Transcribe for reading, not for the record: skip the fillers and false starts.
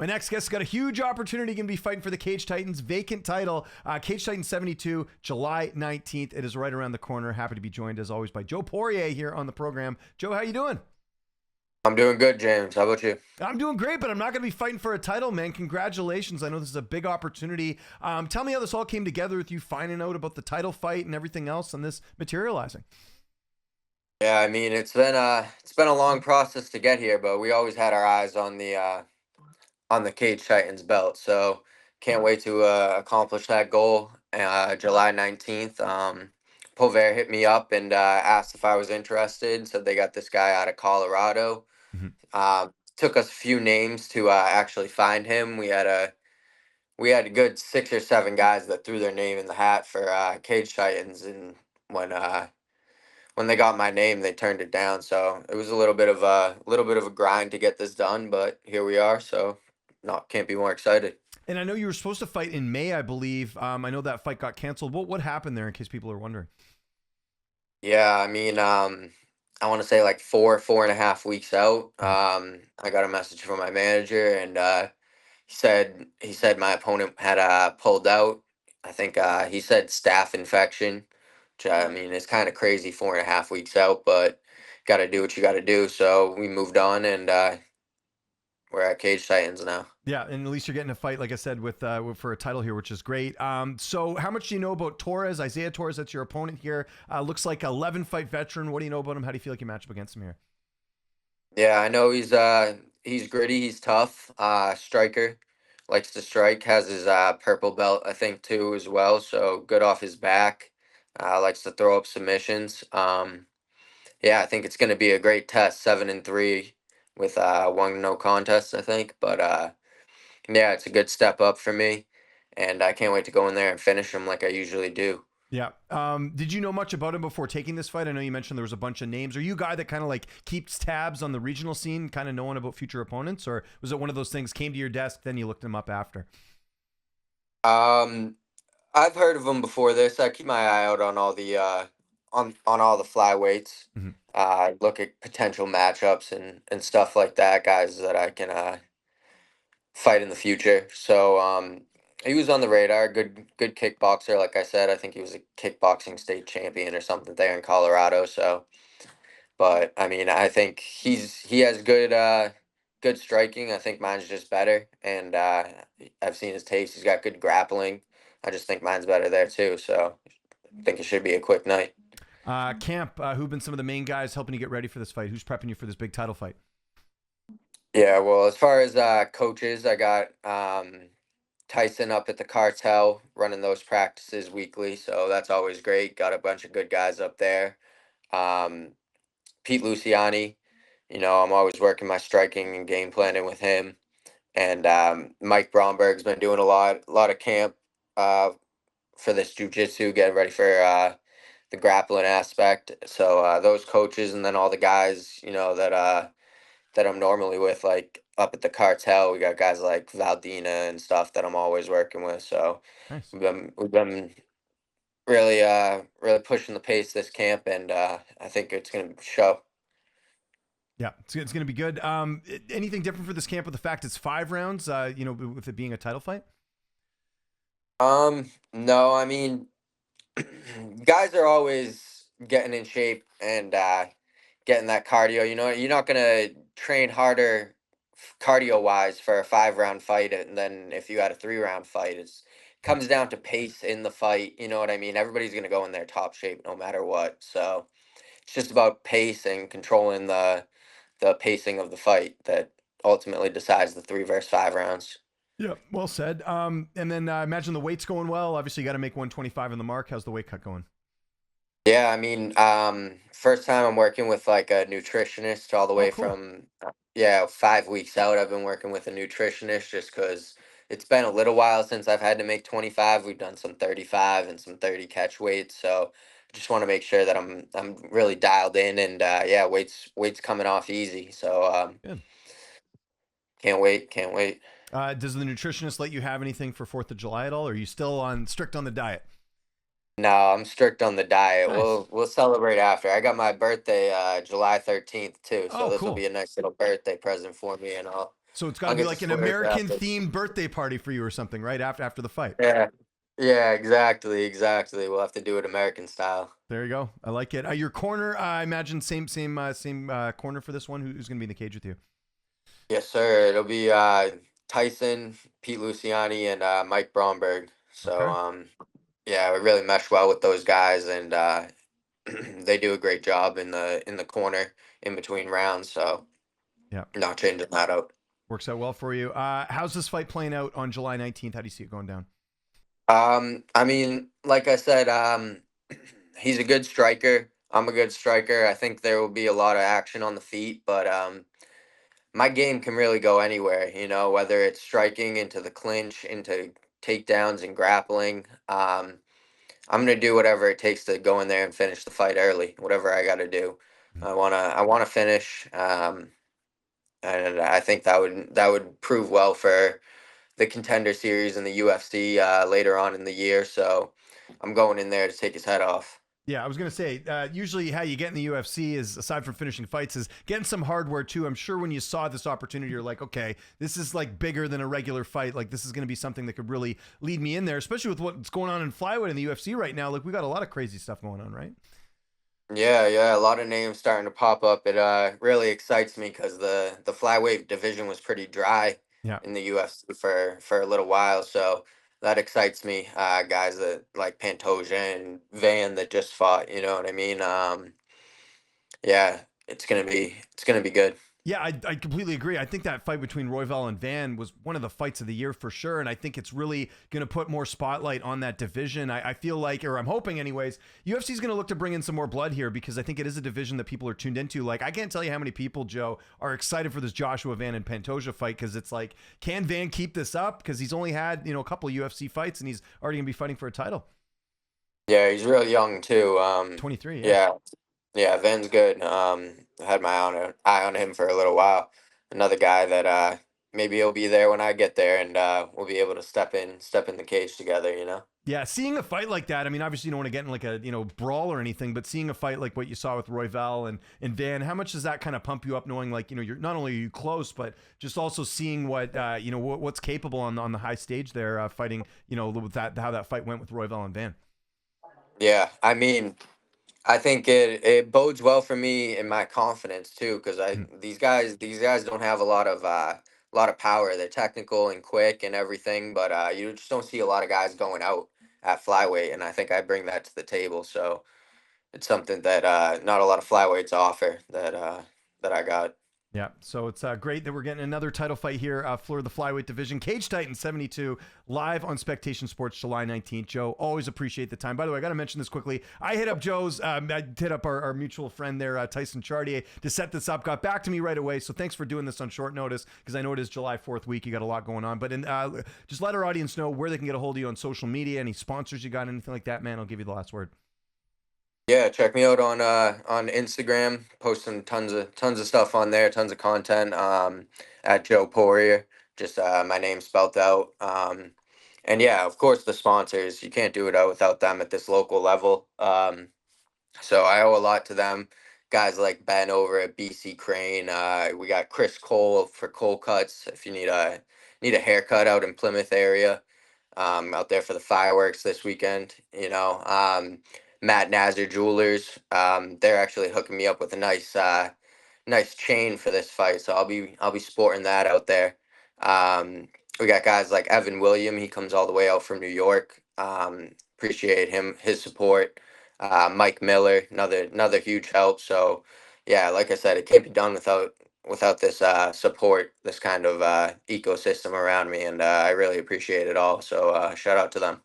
My next guest has got a huge opportunity. Going to be fighting for the Cage Titans vacant title. Cage Titans 72, July 19th. It is right around the corner. Happy to be joined as always by Joe Poirier here on the program. Joe, how you doing? I'm doing good, James. How about you? I'm doing great, but I'm not going to be fighting for a title, man. Congratulations. I know this is a big opportunity. Tell me how this all came together with you finding out about the title fight and everything else and this materializing. Yeah, I mean it's been a long process to get here, but we always had our eyes on the Cage Titans belt. So can't wait to accomplish that goal. July 19th. Poirier hit me up and asked if I was interested. So they got this guy out of Colorado. Mm-hmm. Took us a few names to actually find him. We had a good 6 or 7 guys that threw their name in the hat for Cage Titans, and when they got my name, they turned it down. So it was a little bit of a grind to get this done, but here we are. So not can't be more excited. And I know you were supposed to fight in May, I believe. I know that fight got canceled. What happened there in case people are wondering? Yeah, I mean, I want to say like 4.5 weeks out. Mhm. I got a message from my manager, and he said my opponent had pulled out. I think he said staph infection, which I mean is kind of crazy 4.5 weeks out, but got to do what you got to do. So we moved on, and we're at Cage Titans now. Yeah, and at least you're getting a fight, like I said, with for a title here, which is great. So how much do you know about Torres, Isiah Torres? That's your opponent here. Looks like 11 fight veteran. What do you know about him? How do you feel like you match up against him here? Yeah, I know he's gritty, he's tough, striker, likes to strike, has his purple belt I think too as well, so good off his back. Likes to throw up submissions. Yeah, I think it's going to be a great test, 7-3 with one no contest I think, but yeah, it's a good step up for me, and I can't wait to go in there and finish him like I usually do. Yeah. Did you know much about him before taking this fight? I know you mentioned there was a bunch of names. Are you a guy that kind of like keeps tabs on the regional scene, kind of knowing about future opponents, or was it one of those things came to your desk, then you looked them up after? Um, I've heard of him before this. I keep my eye out on all the flyweights. Mhm. Look at potential matchups and stuff like that, guys that I can fight in the future. So he was on the radar. Good kickboxer, like I said. I think he was a kickboxing state champion or something there in Colorado. So, but I mean, I think he has good striking. I think mine's just better, and I've seen his taste. He's got good grappling. I just think mine's better there too. So I think it should be a quick night. Camp, who've been some of the main guys helping you get ready for this fight? Who's prepping you for this big title fight? Yeah, well, as far as coaches, I got Tyson up at the cartel running those practices weekly, so that's always great. Got a bunch of good guys up there. Um, Pete Luciani, I'm always working my striking and game planning with him. And Mike Bromberg's been doing a lot of camp uh, for this jujitsu, getting ready for the grappling aspect. So those coaches, and then all the guys, that I'm normally with, like up at the cartel, we got guys like Valdina and stuff that I'm always working with. So Nice. we've been really pushing the pace this camp, and I think it's gonna show. Yeah, it's going to be good. Anything different for this camp with the fact it's 5 rounds? With it being a title fight. No, I mean, guys are always getting in shape and getting that cardio. You're not gonna train harder cardio wise for a 5 round fight, and then if you had a 3 round fight, it's comes down to pace in the fight. You know what I mean? Everybody's gonna go in their top shape no matter what. So it's just about pace and controlling the pacing of the fight that ultimately decides the 3 versus 5 rounds. Yeah, well said. And then I imagine the weight's going well. Obviously, you got to make 125 in the mark. How's the weight cut going? Yeah, I mean, first time I'm working with like a nutritionist all the Oh, way cool. from, yeah, 5 weeks out. I've been working with a nutritionist just because it's been a little while since I've had to make 25. We've done some 35 and some 30 catch weights. So just want to make sure that I'm really dialed in, and yeah, weight's coming off easy. So Good. can't wait. Does the nutritionist let you have anything for 4th of July at all? Or are you still on strict on the diet? No, I'm strict on the diet. Nice. We'll celebrate after. I got my birthday July 13th too, so Oh, this will cool. be a nice little birthday present for me, and I'll So it's got to I'll be get to like an swear American after. themed birthday party for you or something, right? After the fight. Yeah. Yeah, exactly. We'll have to do it American style. There you go. I like it. Your corner, I imagine same corner for this one. Who's going to be in the cage with you? Yes, sir. It'll be Tyson, Pete Luciani, and Mike Bromberg. So Okay. yeah, we really mesh well with those guys, and they do a great job in the corner in between rounds. So Yeah. not changing that out. Works out well for you. How's this fight playing out on July 19th? How do you see it going down? I mean, like I said, he's a good striker. I'm a good striker. I think there will be a lot of action on the feet, but my game can really go anywhere, whether it's striking into the clinch, into takedowns and grappling. I'm gonna do whatever it takes to go in there and finish the fight early, whatever I got to do. I wanna finish, and I think that would prove well for the Contender Series in the UFC later on in the year. So I'm going in there to take his head off. Yeah, I was gonna say. Usually, how you get in the UFC is, aside from finishing fights, is getting some hardware too. I'm sure when you saw this opportunity, you're like, okay, this is like bigger than a regular fight. Like this is gonna be something that could really lead me in there, especially with what's going on in flyweight in the UFC right now. Like we got a lot of crazy stuff going on, right? Yeah, a lot of names starting to pop up. It really excites me because the flyweight division was pretty dry Yeah. in the UFC for a little while. So that excites me. Guys that like Pantoja and Van that just fought. You know what I mean? Yeah, it's gonna be good. Yeah, I completely agree. I think that fight between Royval and Van was one of the fights of the year for sure. And I think it's really going to put more spotlight on that division. I feel like, or I'm hoping anyways, UFC is going to look to bring in some more blood here because I think it is a division that people are tuned into. Like, I can't tell you how many people, Joe, are excited for this Joshua Van and Pantoja fight because it's like, can Van keep this up? Because he's only had, a couple of UFC fights and he's already going to be fighting for a title. Yeah, he's real young too. 23, yeah. Yeah, yeah, Ven's good. I had my eye on him for a little while. Another guy that maybe he'll be there when I get there, and we'll be able to step in the cage together. Yeah, seeing a fight like that, I mean, obviously you don't want to get in like a, brawl or anything, but seeing a fight like what you saw with Royval and Van, how much does that kind of pump you up knowing like, you're not only are you close, but just also seeing what, what's capable on the high stage there, fighting, with that, how that fight went with Royval and Van. Yeah, I mean, I think it bodes well for me in my confidence too, because I Mhm. these guys don't have a lot of power. They're technical and quick and everything, but you just don't see a lot of guys going out at flyweight, and I think I bring that to the table. So it's something that not a lot of flyweights offer that I got. Yeah, so it's great that we're getting another title fight here for the flyweight division. Cage Titan 72 live on Spectation Sports July 19th. Joe, always appreciate the time. By the way, I got to mention this quickly. I hit up I hit up our mutual friend there, Tyson Chartier, to set this up. Got back to me right away. So thanks for doing this on short notice because I know it is July 4th week. You got a lot going on. But just let our audience know where they can get a hold of you on social media, any sponsors you got, anything like that, man. I'll give you the last word. Yeah, check me out on Instagram. Posting tons of stuff on there, tons of content. At Joe Poirier, just my name spelt out. And yeah, of course the sponsors. You can't do it out without them at this local level. So I owe a lot to them. Guys like Ben over at BC Crane. We got Chris Cole for Cole Cuts. If you need a haircut out in Plymouth area, out there for the fireworks this weekend. Matt Nazar Jewelers. They're actually hooking me up with a nice chain for this fight, so I'll be sporting that out there. We got guys like Evan William. He comes all the way out from New York. Appreciate his support. Mike Miller, another huge help. So yeah, like I said, it can't be done without this support, this kind of ecosystem around me, and I really appreciate it all. So shout out to them.